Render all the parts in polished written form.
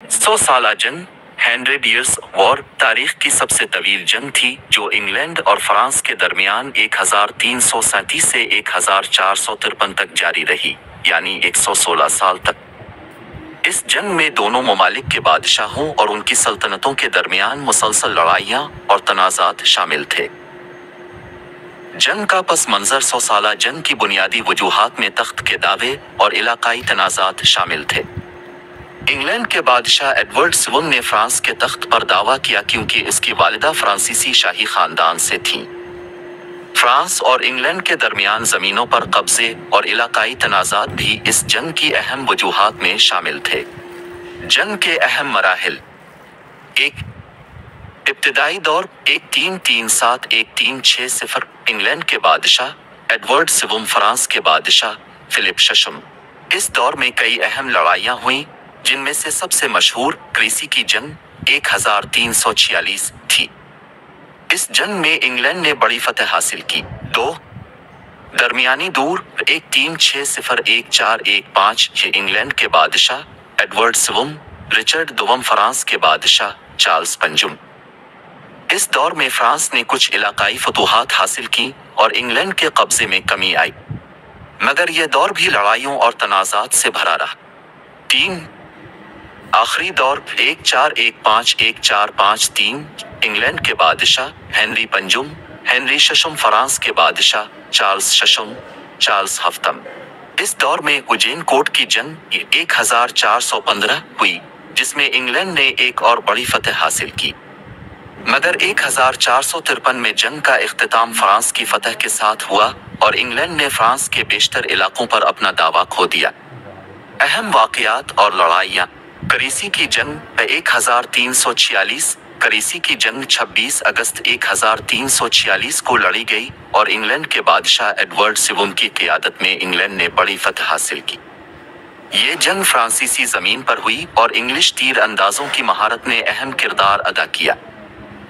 100 साला जंग 100 Years War तारीख की सबसे तवील जंग थी जो इंग्लैंड और फ्रांस के दरमियान 1337 से 1453 तक जारी रही, यानी 116 साल तक। इस जंग में दोनों ममालिक के बादशाहों और उनकी सल्तनतों के दरमियान मुसलसल लड़ाइयाँ और तनाज़ात शामिल थे। जंग का पस मंजर 100 साला जंग की बुनियादी वजूहात में तख्त के दावे और इलाकाई तनाज़ात शामिल थे। इंग्लैंड के बादशाह एडवर्ड सिवम ने फ्रांस के तख्त पर दावा किया क्योंकि इसकी वालिदा फ्रांसीसी शाही खानदान से थीं। फ्रांस और इंग्लैंड के दरमियान ज़मीनों पर कब्जे और इलाकाई तनाज़ात भी इस जंग की अहम वजूहात में शामिल थे। जंग के अहम मराहिल: 1. इब्तिदाई दौर 1337-1360 इंग्लैंड के बादशाह एडवर्ड सिवम, फ्रांस के बादशाह फिलिप शशम। इस दौर में कई अहम लड़ाइयाँ हुईं, जिनमें से सबसे मशहूर क्रीसी की जंग 1346 थी। इस जंग में इंग्लैंड ने बड़ी फतह हासिल की। 2. दरमियानी दूर 1360-1415 इंग्लैंड के बादशाह एडवर्ड सिवम, रिचर्ड दुवम, फ्रांस के बादशाह चार्ल्स पंजुम। इस दौर में फ्रांस ने कुछ इलाकाई फतूहात हासिल की और इंग्लैंड के कब्जे में कमी आई, मगर यह दौर भी लड़ाइयों और तनाज़ात से भरा रहा। 3. आखिरी दौर 1415-1453 इंग्लैंड के बादशाह हेनरी पंजुम, हेनरी शशम, फ्रांस के बादशाह चार्ल्स शशम, चार्ल्स हफ्तम। इस दौर में उजेन कोट की जंग 1415 हुई, जिसमें इंग्लैंड ने एक और बड़ी फतह हासिल की, मगर 1453 में जंग का इख्तिताम फ्रांस की फतह के साथ हुआ और इंग्लैंड ने फ्रांस के बेशतर इलाकों पर अपना दावा खो दिया। अहम वाक़यात और लड़ाइयाँ: क्रीसी की जंग 1346 क्रीसी की जंग 26 अगस्त 1346 को लड़ी गई और इंग्लैंड के बादशाह एडवर्ड सिवम की क़ियादत में इंग्लैंड ने बड़ी फतह हासिल की। ये जंग फ्रांसीसी ज़मीन पर हुई और इंग्लिश तीर अंदाजों की महारत ने अहम किरदार अदा किया।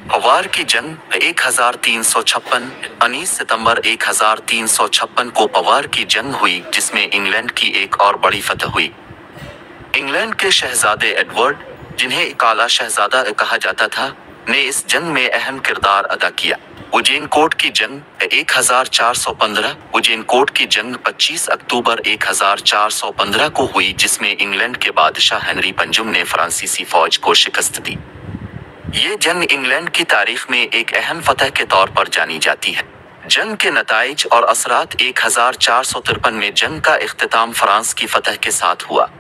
पवार की जंग 1356 19 सितंबर 1356 को पवार की जंग हुई, जिसमें इंग्लैंड की एक और बड़ी फतह हुई। इंग्लैंड के शहजादे एडवर्ड, जिन्हें काला शहजादा कहा जाता था, ने इस जंग में अहम किरदार अदा किया। उजेन कोट की जंग 1415 उजेन कोट की जंग 25 अक्टूबर 1415 को हुई, जिसमें इंग्लैंड के बादशाह हेनरी पंजुम ने फ्रांसीसी फौज को शिकस्त दी। ये जंग इंग्लैंड की तारीख में एक अहम फतह के तौर पर जानी जाती है। जंग के नताइज और असरात: 1453 में जंग का इख्तिताम फ्रांस की फतह के साथ हुआ।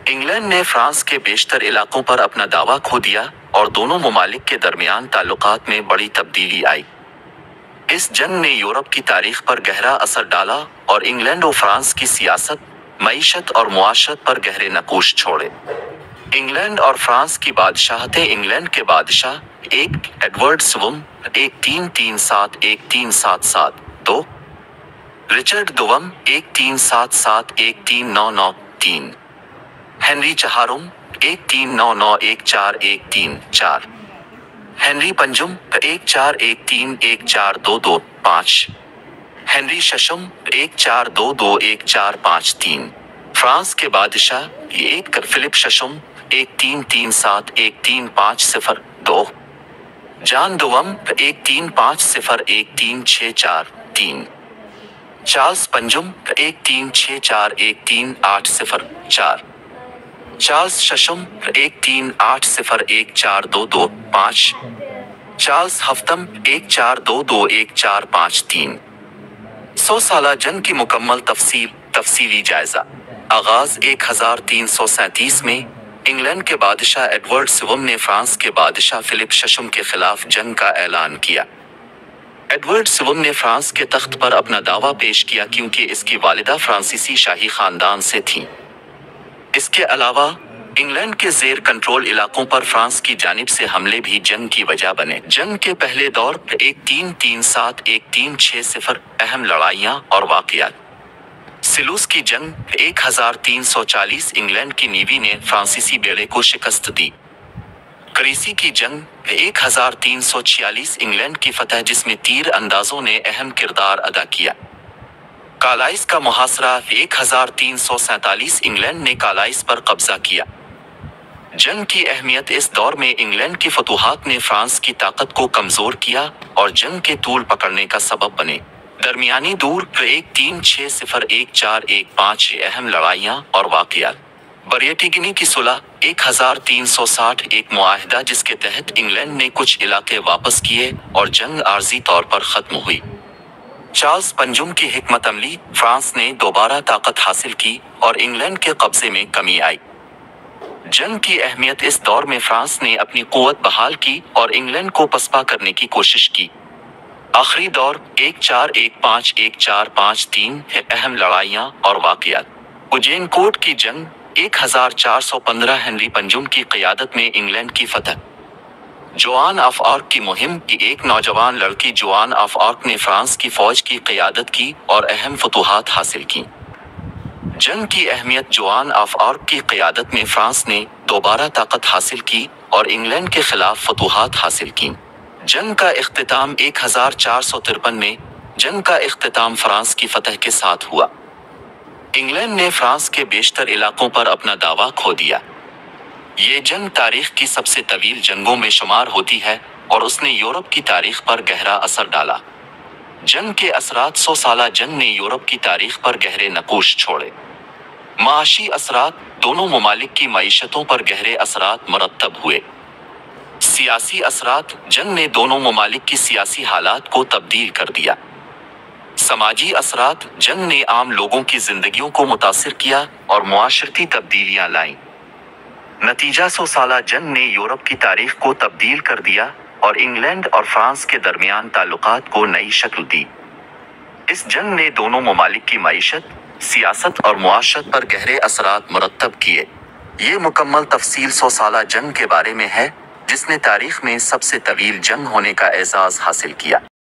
इंग्लैंड ने फ्रांस के बेशतर इलाकों पर अपना दावा खो दिया और दोनों ममालिक के दरमियान ताल्लुकात में बड़ी तब्दीली आई। इस जंग ने यूरोप की तारीख पर गहरा असर डाला और इंग्लैंड और फ्रांस की सियासत, मईशत और मुआशरत पर गहरे नकूश छोड़े। इंग्लैंड और फ्रांस की बादशाहतें: इंग्लैंड के बादशाह 1 एडवर्ड सिवम 1337-1377 2 रिचर्ड दुवम 1377-1399 3 हेनरी चहारुम 1399-1413 4 हेनरी पंजुम 1413-1422 5 हेनरी शशम 1422-1453 फ्रांस के बादशाह 1 फिलिप शशम 1337-1350 2 जॉन दुवम 1350-1364 3 चार्ल्स पंजुम 1364-1380 4 चार्ल्स शशम 1380-1422 5 चार्ल्स हफ्तम 1422-1453 100 साला जंग की मुकम्मल तफसीली जायजा। आगाज 1337 में इंग्लैंड के बादशाह एडवर्ड सिवम ने फ्रांस के बादशाह फिलिप शशम के खिलाफ जंग का ऐलान किया। एडवर्ड सिवम ने फ्रांस के तख्त पर अपना दावा पेश किया क्योंकि इसकी वालिदा फ्रांसीसी शाही खानदान से थीं। इसके अलावा इंग्लैंड के ज़ेर कंट्रोल इलाकों पर फ्रांस की जानिब से हमले भी जंग की वजह बने। जंग के पहले दौर 1337-1360 अहम लड़ाइयाँ और वाक़यात: सिलूस की जंग 1340 इंग्लैंड की नेवी ने फ्रांसीसी बेड़े को शिकस्त दी। क्रीसी की जंग 1346 इंग्लैंड की फतह, जिसमें तीर अंदाजों ने अहम किरदार अदा किया। कालाइस का मुहासरा 1347 इंग्लैंड ने कालाइस पर कब्जा किया। जंग की अहमियत इस दौर में इंग्लैंड की फतूहात ने फ्रांस की ताकत को कमजोर किया और जंग के तूल पकड़ने का सबब बने। दरमियानी दूर 13601415 अहम लड़ाइयाँ और वाक़यात। बरियटिगिनी की सुलह 1360 एक मुआहिदा जिसके तहत इंग्लैंड ने कुछ इलाके वापस किए और जंग आर्जी तौर पर खत्म हुई। चार्ल्स पंजुम की हिकमत अमली, फ्रांस ने दोबारा ताकत हासिल की और इंग्लैंड के कब्जे में कमी आई। जंग की अहमियत इस दौर में फ्रांस ने अपनी कुव्वत बहाल की और इंग्लैंड को पसपा करने की कोशिश की। आखिरी दौर 1415-1453 है। अहम लड़ाइयाँ और वाक़यात। उजेनकोट की जंग 1415 हेनरी पंजुम की क़ियादत में इंग्लैंड की फतह। जोआन ऑफ आर्क की मुहिम की एक नौजवान लड़की जोआन ऑफ आर्क ने फ्रांस की फौज की क़ियादत की और अहम फतूहात हासिल की। जंग की अहमियत जोआन ऑफ आर्क की क़ियादत में फ्रांस ने दोबारा ताकत हासिल की और इंग्लैंड के खिलाफ फतूहात हासिल की। जंग का इख्तिताम 1453 में जंग का इख्तिताम फ्रांस की फतह के साथ हुआ। इंग्लैंड ने फ्रांस के बेशतर इलाकों पर अपना दावा खो दिया। ये जंग तारीख की सबसे तवील जंगों में शुमार होती है और उसने यूरोप की तारीख पर गहरा असर डाला। जंग के असरात 100 साला जंग ने यूरोप की तारीख पर गहरे नकूश छोड़े। माशी असरात, दोनों ममालिक की मईशतों पर गहरे असरात मरतब हुए। सियासी असरात, जंग ने दोनों ममालिक की सियासी हालात को तब्दील कर दिया। समाजी असरात, जंग ने आम लोगों की जिंदगियों को मुतासिर किया और मुआशरती तब्दीलियां लाईं। नतीजा 100 साला जंग ने यूरोप की तारीख को तब्दील कर दिया और इंग्लैंड और फ्रांस के दरमियान ताल्लुकात को नई शक्ल दी। इस जंग ने दोनों ममालिक की मईशत, सियासत और मुआशरत पर गहरे असरात मुरतब किए। ये मुकम्मल तफसील 100 साला जंग के बारे में है, जिसने तारीख में सबसे तवील जंग होने का एजाज़ हासिल किया।